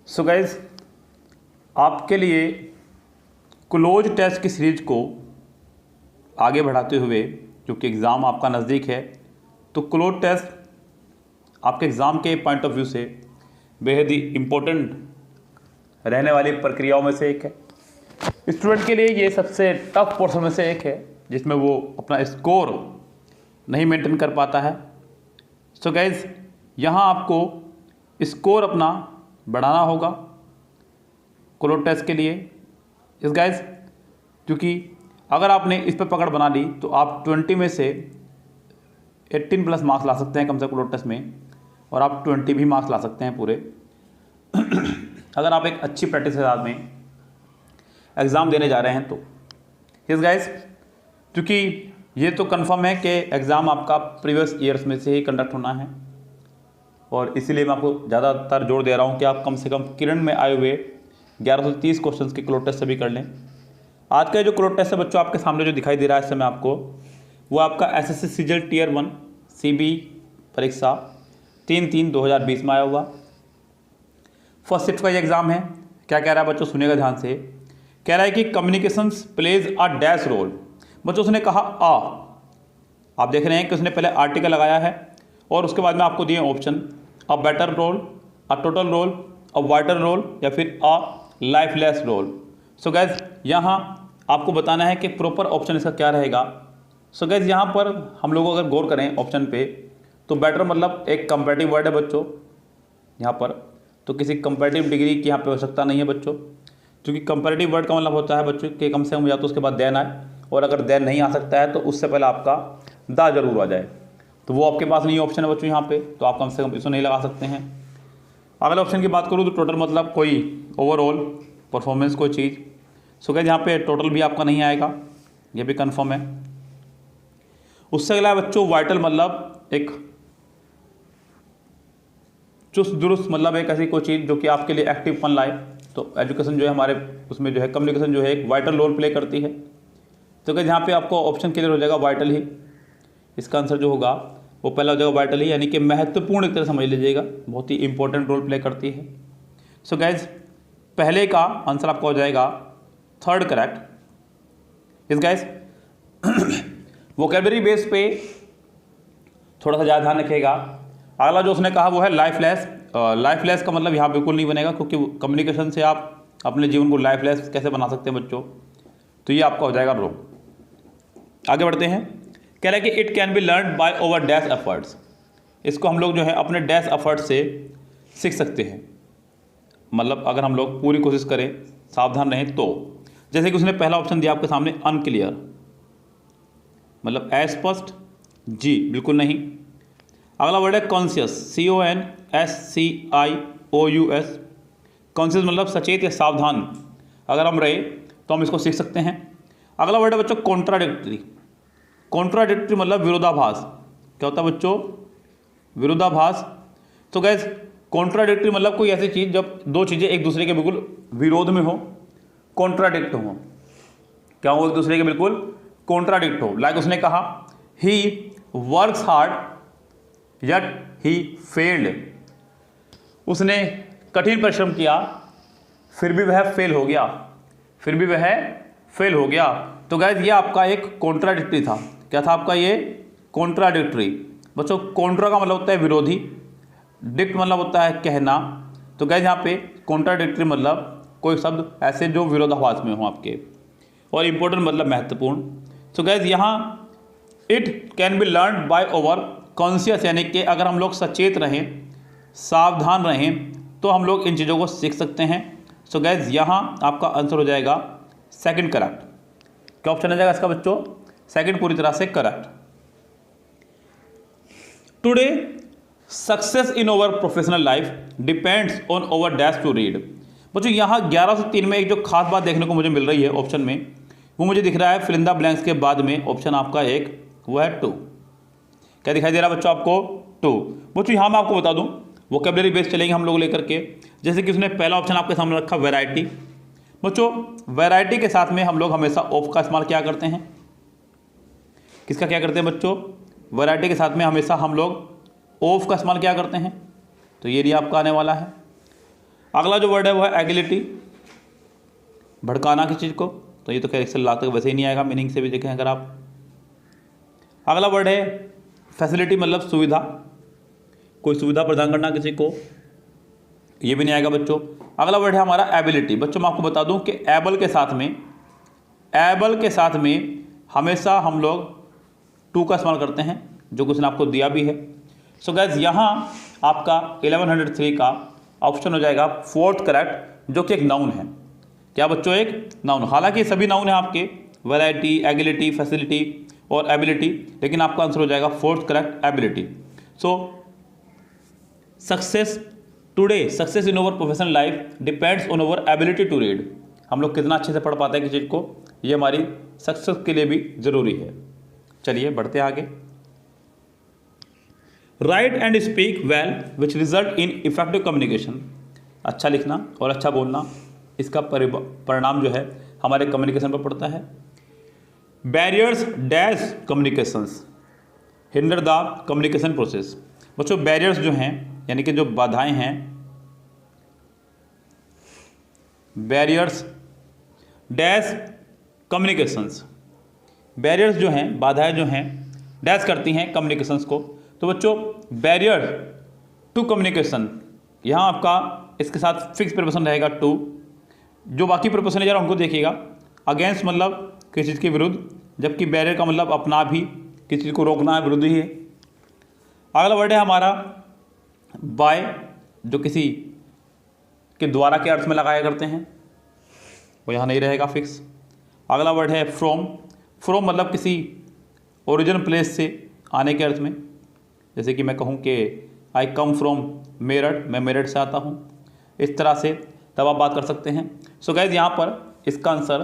So guys, आपके लिए cloze test की सीरीज को आगे बढ़ाते हुए, क्योंकि एग्ज़ाम आपका नज़दीक है, तो क्लोज टेस्ट आपके एग्ज़ाम के पॉइंट ऑफ व्यू से बेहद ही इम्पोर्टेंट रहने वाली प्रक्रियाओं में से एक है। स्टूडेंट के लिए ये सबसे टफ पोर्शन में से एक है जिसमें वो अपना स्कोर नहीं मेंटेन कर पाता है। सो गाइज, यहाँ आपको स्कोर अपना बढ़ाना होगा क्लोज टेस्ट के लिए। इस गाइज, क्योंकि अगर आपने इस पर पकड़ बना ली तो आप 20 में से 18+ मार्क्स ला सकते हैं कम से कम क्लोज टेस्ट में, और आप 20 भी मार्क्स ला सकते हैं पूरे अगर आप एक अच्छी प्रैक्टिस के साथ में एग्ज़ाम देने जा रहे हैं तो। यस गाइस, क्योंकि ये तो कंफर्म है कि एग्ज़ाम आपका प्रीवियस ईयर्स में से ही कंडक्ट होना है, और इसीलिए मैं आपको ज़्यादातर जोर दे रहा हूँ कि आप कम से कम किरण में आए हुए 1130 क्वेश्चंस के क्लोज टेस्ट सभी कर लें। आज का जो क्लोज टेस्ट है बच्चों आपके सामने जो दिखाई दे रहा है इस समय आपको, वो आपका एसएससी सीजीएल टियर 1 सीबी परीक्षा 3/3/2020 में आया हुआ फर्स्ट शिफ्ट का ये एग्ज़ाम है। क्या कह रहा है बच्चों, सुनिएगा ध्यान से। कह रहा है कि communications plays a dash role. बच्चों उसने कहा आप देख रहे हैं कि उसने पहले आर्टिकल लगाया है और उसके बाद में आपको दिए option a better role, a total role, a whiter role या फिर a lifeless role. So guess, यहाँ आपको बताना है कि प्रॉपर ऑप्शन इसका क्या रहेगा। सो गैस, यहाँ पर हम लोग अगर गौर करें ऑप्शन पे तो बेटर मतलब एक कंपैरेटिव वर्ड है बच्चों यहाँ पर, तो किसी कंपैरेटिव डिग्री की यहाँ पे आवश्यकता नहीं है बच्चों, क्योंकि कंपैरेटिव वर्ड का मतलब होता है बच्चों कि कम से कम या तो उसके बाद देन आए, और अगर देन नहीं आ सकता है तो उससे पहले आपका दा जरूर आ जाए, तो वो आपके पास नहीं ऑप्शन है बच्चों यहाँ पे, तो आप कम से कम इसको नहीं लगा सकते हैं। अगले ऑप्शन की बात करूँ तो टोटल मतलब कोई ओवरऑल परफॉर्मेंस कोई चीज़। सो गैस, यहाँ पे टोटल भी आपका नहीं आएगा, ये भी कंफर्म है। उससे अगला बच्चों वाइटल मतलब एक चुस्त दुरुस्त मतलब एक ऐसी कोई चीज़ जो कि आपके लिए एक्टिवपन लाए, तो एजुकेशन जो है हमारे उसमें जो है कम्युनिकेशन जो है एक वाइटल रोल प्ले करती है। तो क्या यहाँ पे आपको ऑप्शन क्लियर हो जाएगा वाइटल ही, इसका आंसर जो होगा वो पहला हो जाएगा वाइटल ही, यानी कि महत्वपूर्ण एक तरह समझ लीजिएगा, बहुत ही इंपॉर्टेंट रोल प्ले करती है। सो गाइज, पहले का आंसर आपका हो जाएगा थर्ड करेक्ट। इस गाइज, वोकेबलरी बेस पे थोड़ा सा ज़्यादा ध्यान रखिएगा। अगला जो उसने कहा वो है लाइफलेस। लाइफलेस का मतलब यहाँ बिल्कुल नहीं बनेगा, क्योंकि कम्युनिकेशन से आप अपने जीवन को लाइफलेस कैसे बना सकते हैं बच्चों, तो ये आपका हो जाएगा रॉन्ग। आगे बढ़ते हैं। कह रहा है कि it can be learn by over dash efforts. इसको हम लोग जो है अपने डैश एफर्ट से सीख सकते हैं, मतलब अगर हम लोग पूरी कोशिश करें, सावधान रहें तो। जैसे कि उसने पहला ऑप्शन दिया आपके सामने अनक्लियर, मतलब अस्पष्ट, जी बिल्कुल नहीं। अगला वर्ड है कॉन्शियस, CONSCIOUS। कॉन्शियस मतलब सचेत या सावधान अगर हम रहे तो हम इसको सीख सकते हैं। अगला वर्ड है बच्चों कॉन्ट्राडिक्टरी। कॉन्ट्राडिक्टरी मतलब विरोधाभास। क्या होता है बच्चों, विरोधाभास। तो गैस, कॉन्ट्राडिक्टरी मतलब कोई ऐसी चीज़ जब दो चीज़ें एक दूसरे के बिल्कुल विरोध में हो, कॉन्ट्राडिक्ट हो, क्या हो, एक दूसरे के बिल्कुल कॉन्ट्राडिक्ट हो। लाइक उसने कहा he works hard yet he failed. उसने कठिन परिश्रम किया फिर भी वह फेल हो गया, फिर भी वह फेल हो गया। तो गाइस, ये आपका एक कॉन्ट्राडिक्टरी था। क्या था आपका ये, कॉन्ट्राडिक्टरी। बच्चों कॉन्ट्रा का मतलब होता है विरोधी, डिक्ट मतलब होता है कहना। तो गाइस, यहाँ पे कॉन्ट्राडिक्टरी मतलब कोई शब्द ऐसे जो विरोधाभास में हो आपके, और इम्पोर्टेंट मतलब महत्वपूर्ण। तो गाइस, यहाँ it can be learn by over conscious, यानी कि अगर हम लोग सचेत रहें, सावधान रहें, तो हम लोग इन चीज़ों को सीख सकते हैं। सो गैस, यहाँ आपका आंसर हो जाएगा सेकंड करेक्ट। क्या ऑप्शन आ जाएगा इसका बच्चों, सेकंड पूरी तरह से correct. Today success in over professional life depends on over dash to read. बच्चों यहाँ 11 से 3 में एक जो खास बात देखने को मुझे मिल रही है ऑप्शन में, वो मुझे दिख रहा है फिल इन द ब्लैंक्स के बाद में ऑप्शन आपका एक वो है 2। क्या दिखाई दे रहा है बच्चों आपको, 2। बच्चों यहाँ मैं आपको बता दूँ, वोकेबलरी बेस चलेंगे हम लोग लेकर के। जैसे कि उसने पहला ऑप्शन आपके सामने रखा वैरायटी। बच्चों वैरायटी के साथ में हम लोग हमेशा ऑफ का इस्तेमाल क्या करते हैं, किसका क्या करते हैं बच्चों, वैरायटी के साथ में हमेशा हम लोग ऑफ का इस्तेमाल क्या करते हैं, तो ये आपका आने वाला है। अगला जो वर्ड है वो है एगिलिटी, भड़काना किसी चीज़ को, तो ये तो खैर एक्सेल लाते वैसे ही नहीं आएगा, मीनिंग से भी देखें अगर आप। अगला वर्ड है फैसिलिटी, मतलब सुविधा, कोई सुविधा प्रदान करना किसी को, ये भी नहीं आएगा बच्चों। अगला वर्ड है हमारा एबिलिटी। बच्चों मैं आपको बता दूं कि एबल के साथ में हमेशा हम लोग टू का इस्तेमाल करते हैं, जो कुछ ने आपको दिया भी है। सो गाइस यहाँ आपका 1103 का ऑप्शन हो जाएगा फोर्थ करेक्ट, जो कि एक नाउन है। क्या बच्चों? एक नाउन। हालांकि सभी नाउन है आपके, वैरायटी, एगिलिटी, फैसिलिटी और एबिलिटी, लेकिन आपका आंसर हो जाएगा fourth correct, ability. So success in over professional life depends on over ability to read. हम लोग कितना अच्छे से पढ़ पाते हैं किसी चीज़ को, ये हमारी सक्सेस के लिए भी जरूरी है। चलिए बढ़ते हैं आगे। Right and speak well which result in effective communication. अच्छा लिखना और अच्छा बोलना, इसका परिणाम जो है हमारे कम्युनिकेशन पर पड़ता है। Barriers dash communications hinder the communication process. बच्चों बैरियर्स जो हैं, यानी कि जो बाधाएं हैं, बैरियर्स डैश कम्युनिकेशंस, बैरियर्स जो हैं, बाधाएं जो हैं डैश करती हैं कम्युनिकेशंस को। तो बच्चों बैरियर टू कम्युनिकेशन, यहाँ आपका इसके साथ फिक्स प्रिपोजिशन रहेगा टू। जो बाकी प्रिपोजिशन है जरा उनको देखिएगा। अगेंस्ट मतलब किसी चीज़ के विरुद्ध, जबकि बैरियर का मतलब अपना भी, किसी चीज़ को रोकना है, विरुद्ध ही है। अगला वर्ड है हमारा बाय, जो किसी के द्वारा के अर्थ में लगाया करते हैं, वो यहाँ नहीं रहेगा फिक्स। अगला वर्ड है फ्रॉम मतलब किसी ओरिजिन प्लेस से आने के अर्थ में, जैसे कि मैं कहूँ कि आई कम फ्रॉम मेरठ, मैं मेरठ से आता हूँ, इस तरह से तब आप बात कर सकते हैं। सो गाइज यहाँ पर इसका आंसर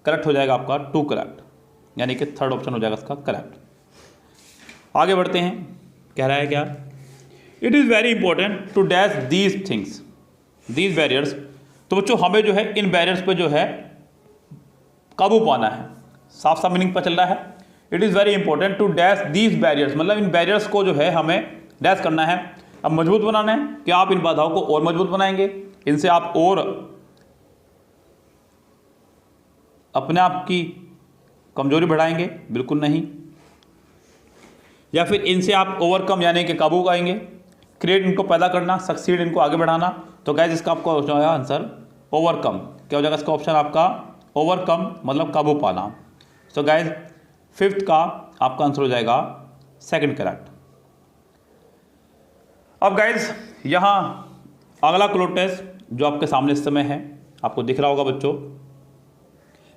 करेक्ट हो जाएगा आपका टू करेक्ट, यानी कि थर्ड ऑप्शन हो जाएगा इसका करेक्ट। आगे बढ़ते हैं, कह रहा है क्या? It is very important to dash these things, these barriers. तो बच्चों हमें जो है इन बैरियर्स पे जो है काबू पाना है। साफ साफ मीनिंग पता चल रहा है। It is very important to dash these barriers, मतलब इन बैरियर्स को जो है हमें डैश करना है। अब मजबूत बनाना है कि आप इन बाधाओं को और मजबूत बनाएंगे, इनसे आप और अपने आप की कमजोरी बढ़ाएंगे? बिल्कुल नहीं। या फिर इनसे आप ओवरकम यानी कि काबू पाएंगे, क्रिएट इनको पैदा करना, सक्सीड इनको आगे बढ़ाना। तो गाइस इसका आपका जो है आंसर ओवरकम। क्या हो जाएगा इसका ऑप्शन आपका? ओवरकम मतलब काबू पाना। सो गाइस फिफ्थ का आपका आंसर हो जाएगा सेकंड करेक्ट। अब गाइस यहाँ अगला क्लोज टेस्ट जो आपके सामने इस समय है, आपको दिख रहा होगा बच्चों,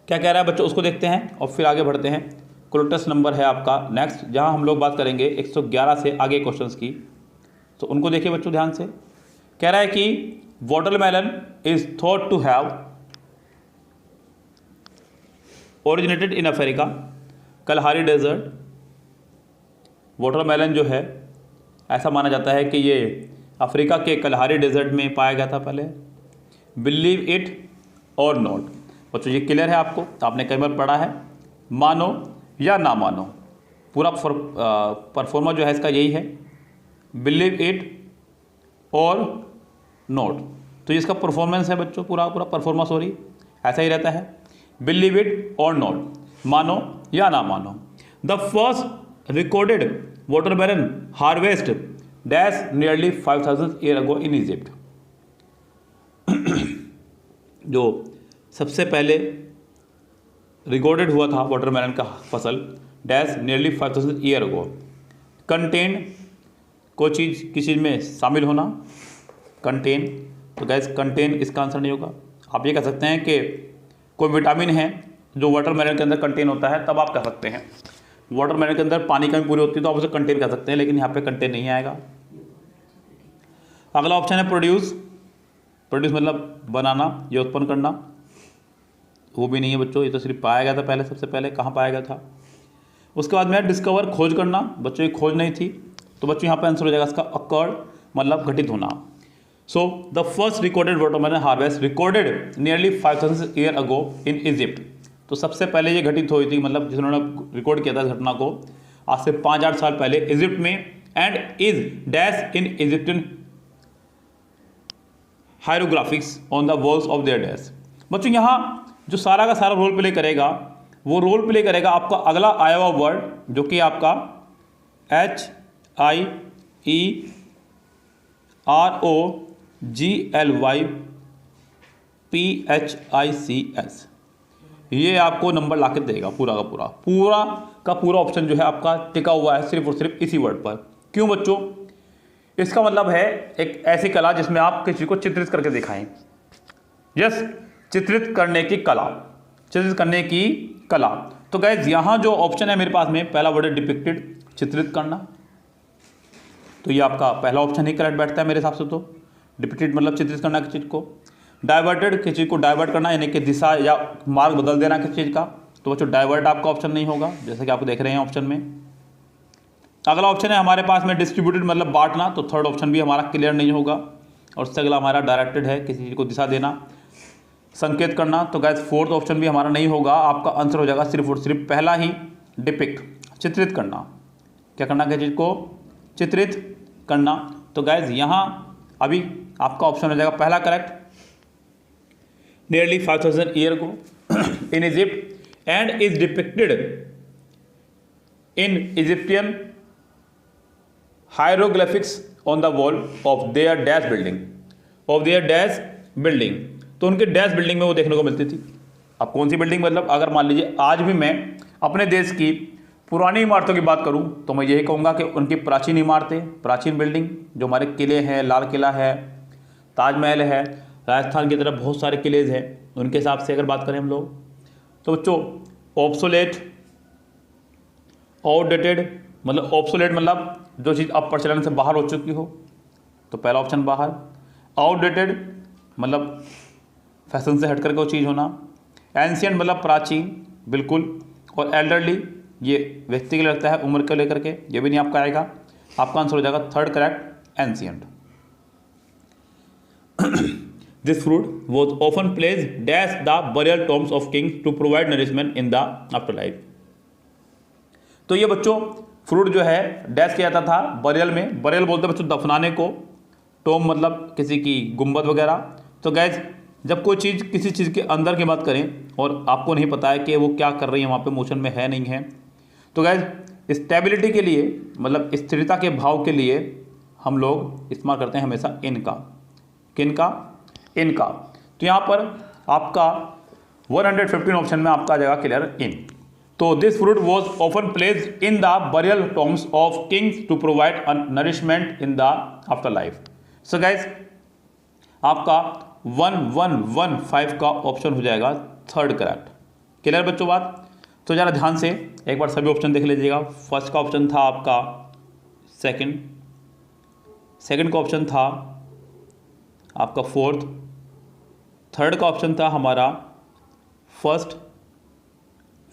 क्या कह रहा है बच्चों, उसको देखते हैं और फिर आगे बढ़ते हैं। क्लोज टेस्ट नंबर है आपका नेक्स्ट, जहाँ हम लोग बात करेंगे 111 से आगे क्वेश्चंस की। तो उनको देखिए बच्चों ध्यान से। कह रहा है कि watermelon is thought to have originated in Africa, Kalahari desert. Watermelon जो है ऐसा माना जाता है कि ये अफ्रीका के कलहारी डेजर्ट में पाया गया था पहले। बिलीव इट और नॉट। बच्चों ये क्लियर है आपको, आपने कई बार पढ़ा है, मानो या ना मानो। पूरा परफॉर्मा जो है इसका यही है, बिलीव इट और नोट। तो इसका परफॉर्मेंस है बच्चों, पूरा परफॉर्मा सॉरी ऐसा ही रहता है, बिलीव इट और नोट, मानो या ना मानो। The first recorded watermelon harvest dash nearly 5000 year ago in Egypt. जो सबसे पहले रिकॉर्डेड हुआ था वाटरमेलन का फसल dash nearly 5000 year ago. Contain कोई चीज़ किसी चीज़ में शामिल होना, कंटेन। तो गैस कंटेन इसका आंसर नहीं होगा। आप ये कह सकते हैं कि कोई विटामिन है जो वाटरमेलन के अंदर कंटेन होता है, तब आप कह सकते हैं। वाटरमेलन के अंदर पानी कमी पूरी होती है तो आप उसे कंटेन कह सकते हैं, लेकिन यहाँ पे कंटेन नहीं आएगा। अगला ऑप्शन है प्रोड्यूस। प्रोड्यूस मतलब बनाना या उत्पन्न करना, वो भी नहीं है बच्चों, ये तो सिर्फ पाया गया था पहले, सबसे पहले कहाँ पाया गया था। उसके बाद में डिस्कवर खोज करना, बच्चों ये खोज नहीं थी, तो बच्चों यहाँ पे आंसर हो जाएगा इसका अकर्ड मतलब घटित होना। So the first recorded watermelon harvest recorded nearly 5000 year ago in Egypt. तो सबसे पहले ये घटित हुई थी, मतलब जिन्होंने रिकॉर्ड किया था इस घटना को आज से 5-8 साल पहले इजिप्ट में, and is dash in Egyptian hieroglyphics on the walls of their desk. बच्चों यहाँ जो सारा का सारा रोल प्ले करेगा वो रोल प्ले करेगा आपका अगला आया हुआ वर्ड जो कि आपका HIEROGLYPHICS, ये आपको नंबर ला के देगा पूरा का पूरा ऑप्शन जो है आपका टिका हुआ है सिर्फ और सिर्फ इसी वर्ड पर। क्यों बच्चों? इसका मतलब है एक ऐसी कला जिसमें आप किसी को चित्रित करके दिखाएं। यस, चित्रित करने की कला। तो गाइज यहाँ जो ऑप्शन है मेरे पास में, पहला वर्ड है डिपिक्टेड, चित्रित करना, तो ये आपका पहला ऑप्शन ही करेक्ट बैठता है मेरे हिसाब से। तो डिपिक्टेड मतलब चित्रित करना किसी चीज़ को, डाइवर्टेड किसी को डाइवर्ट करना यानी कि दिशा या मार्ग बदल देना किसी चीज़ का, तो बच्चों डाइवर्ट आपका ऑप्शन नहीं होगा जैसे कि आप देख रहे हैं ऑप्शन में। अगला ऑप्शन है हमारे पास में डिस्ट्रीब्यूटेड मतलब बांटना, तो थर्ड ऑप्शन भी हमारा क्लियर नहीं होगा। और उससे अगला हमारा डायरेक्टेड है, किसी चीज़ को दिशा देना, संकेत करना, तो गाइस फोर्थ ऑप्शन भी हमारा नहीं होगा। आपका आंसर हो जाएगा सिर्फ और सिर्फ पहला ही, डिपिक्ट, चित्रित करना। क्या करना, किसी चीज़ को चित्रित करना। तो गाइस यहाँ अभी आपका ऑप्शन हो जाएगा पहला करेक्ट। नियरली 5000 ईयर को in Egypt and is depicted in Egyptian hieroglyphics on the wall of their dash building, तो उनके डैश बिल्डिंग में वो देखने को मिलती थी। अब कौन सी बिल्डिंग, मतलब अगर मान लीजिए आज भी मैं अपने देश की पुरानी इमारतों की बात करूं तो मैं यही कहूँगा कि उनकी प्राचीन इमारतें, प्राचीन बिल्डिंग, जो हमारे किले हैं, लाल किला है, ताजमहल है, राजस्थान की तरफ बहुत सारे किले हैं, उनके हिसाब से अगर बात करें हम लोग, तो बच्चों ऑब्सोलेट, आउटडेटेड मतलब जो चीज़ अब प्रचलन से बाहर हो चुकी हो, तो पहला ऑप्शन बाहर। आउटडेटेड मतलब फैशन से हट करके वो चीज़ होना। एंशियंट मतलब प्राचीन बिल्कुल। और एल्डरली ये व्यक्ति के लिए लगता है उम्र को लेकर के, ये भी नहीं आपका आएगा। आपका आंसर हो जाएगा third correct, ancient. This fruit was often placed dash the burial tombs of kings to provide nourishment in the after life. तो ये बच्चों फ्रूट जो है डैश किया जाता था बरियल में। बरियल बोलते हैं बच्चों दफनाने को, टॉम मतलब किसी की गुंबद वगैरह। तो गैस जब कोई चीज़ किसी चीज़ के अंदर की बात करें और आपको नहीं पता है कि वो क्या कर रही है, वहाँ पे मोशन में है नहीं है, तो गैस स्टेबिलिटी के लिए मतलब स्थिरता के भाव के लिए हम लोग इस्तेमाल करते हैं हमेशा इनका। किनका? इनका। तो यहाँ पर आपका 115 ऑप्शन में आपका आ जाएगा क्लियर इन। तो this fruit was often placed in the burial tombs of kings to provide nourishment in the after life. So guys आपका 1115 का ऑप्शन हो जाएगा थर्ड करेक्ट। क्लियर बच्चों बात? तो ज़रा ध्यान से एक बार सभी ऑप्शन देख लीजिएगा। फर्स्ट का ऑप्शन था आपका सेकंड का ऑप्शन था आपका फोर्थ, थर्ड का ऑप्शन था हमारा फर्स्ट,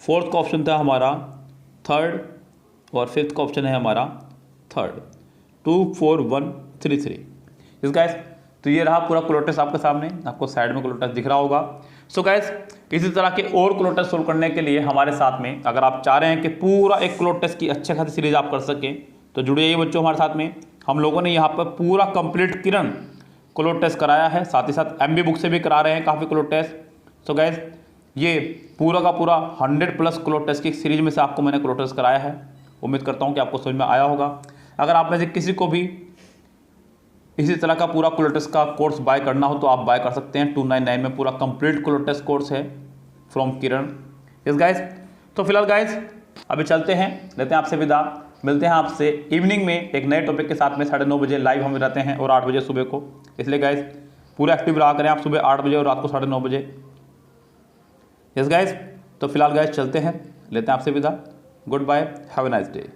फोर्थ का ऑप्शन था हमारा थर्ड, और फिफ्थ का ऑप्शन है हमारा थर्ड। 2 4 1 3 3। इस गाइस तो ये रहा पूरा क्लोटेस आपके सामने, आपको साइड में क्लोटेस दिख रहा होगा। सो गाइस इसी तरह के और क्लोटेस सोल्व करने के लिए हमारे साथ में अगर आप चाह रहे हैं कि पूरा एक क्लोटेस की अच्छे खासी सीरीज आप कर सकें तो जुड़िए बच्चों हमारे साथ में। हम लोगों ने यहाँ पर पूरा कंप्लीट किरण क्लोटेस कराया है, साथ ही साथ MB बुक से भी करा रहे हैं काफ़ी क्लोटेस। सो गाइस ये पूरा का पूरा 100+ क्लोटेस की सीरीज में से आपको मैंने क्लोटेस कराया है। उम्मीद करता हूँ कि आपको समझ में आया होगा। अगर आप में से किसी को भी इसी तरह का पूरा क्लोटेस का कोर्स बाय करना हो तो आप बाय कर सकते हैं। 299 में पूरा कंप्लीट क्लोटेस कोर्स है फ्रॉम किरण। यस गाइस, तो फिलहाल गाइस अभी चलते हैं, लेते हैं आपसे विदा। मिलते हैं आपसे इवनिंग में एक नए टॉपिक के साथ में 9:30 बजे लाइव हम रहते हैं और 8 बजे सुबह को। इसलिए गाइस पूरा एक्टिव रहा करें आप सुबह 8 बजे और रात को 9:30 बजे। यस गाइस, तो फिलहाल गाइस चलते हैं, लेते हैं आपसे विदा। Good bye, have a nice day.